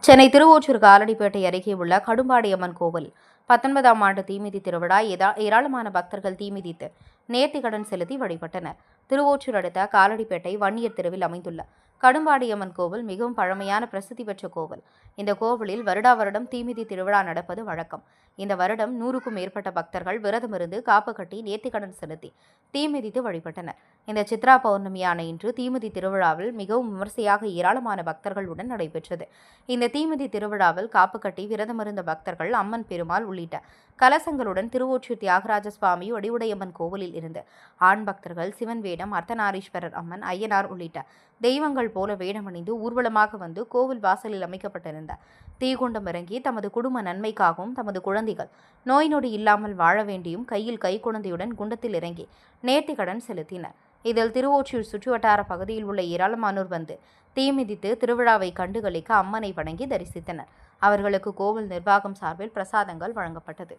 சென்னை திருவொற்றியூர் காலடிப்பேட்டை அருகே உள்ள கடும்பாடியம்மன் கோவில் 19ஆம் ஆண்டு தீமிதி திருவிழா ஏராளமான பக்தர்கள் தீமிதித்து நேர்த்திக்கடன் செலுத்தி வழிபட்டனர். திருவொற்றியூர் அடுத்த காலடிப்பேட்டை வன்னியர் தெருவில் அமைந்துள்ள கடும்பாடியம்மன் கோவில் மிகவும் பழமையான பிரசித்தி பெற்ற கோவில். இந்த கோவிலில் வருடம் தீமிதி திருவிழா நடப்பது வழக்கம். இந்த வருடம் 100க்கும் மேற்பட்ட பக்தர்கள் விரதமிருந்து காப்பு கட்டி நேர்த்திக்கடன் செலுத்தி தீமிதித்து வழிபட்டனர். இந்த சித்ரா பௌர்ணமியான இன்று தீமிதி திருவிழாவில் மிகவும் விமர்சையாக ஏராளமான பக்தர்களுடன் நடைபெற்றது. இந்த தீமிதி திருவிழாவில் காப்பு கட்டி விரதமிருந்த பக்தர்கள் அம்மன் பெருமாள் உள்ளிட்ட கலசங்களுடன் திருவொற்றியூர் தியாகராஜ சுவாமி வடிவுடையம்மன் கோவிலில் இருந்து ஆண் பக்தர்கள் சிவன் வேடம், அர்த்தநாரீஸ்வரர் அம்மன், ஐயனார் உள்ளிட்ட தெய்வங்கள் போல வேடமணிந்து ஊர்வலமாக வந்து கோவில் வாசலில் அமைக்கப்பட்டிருந்த தீகுண்டம் இறங்கி தமது குடும்ப நன்மைக்காகவும் தமது குழந்தைகள் நோய் நொடி இல்லாமல் வாழ வேண்டியும் கையில் கைக்குழந்தையுடன் குண்டத்தில் இறங்கி நேர்த்திக்கடன் செலுத்தினர். இதில் திருவொற்றியூர் சுற்றுவட்டார பகுதியில் உள்ள ஏராளமானோர் வந்து தீமிதித்து திருவிழாவை கண்டுகளிக்க அம்மனை வணங்கி தரிசித்தனர். அவர்களுக்கு கோவில் நிர்வாகம் சார்பில் பிரசாதங்கள் வழங்கப்பட்டது.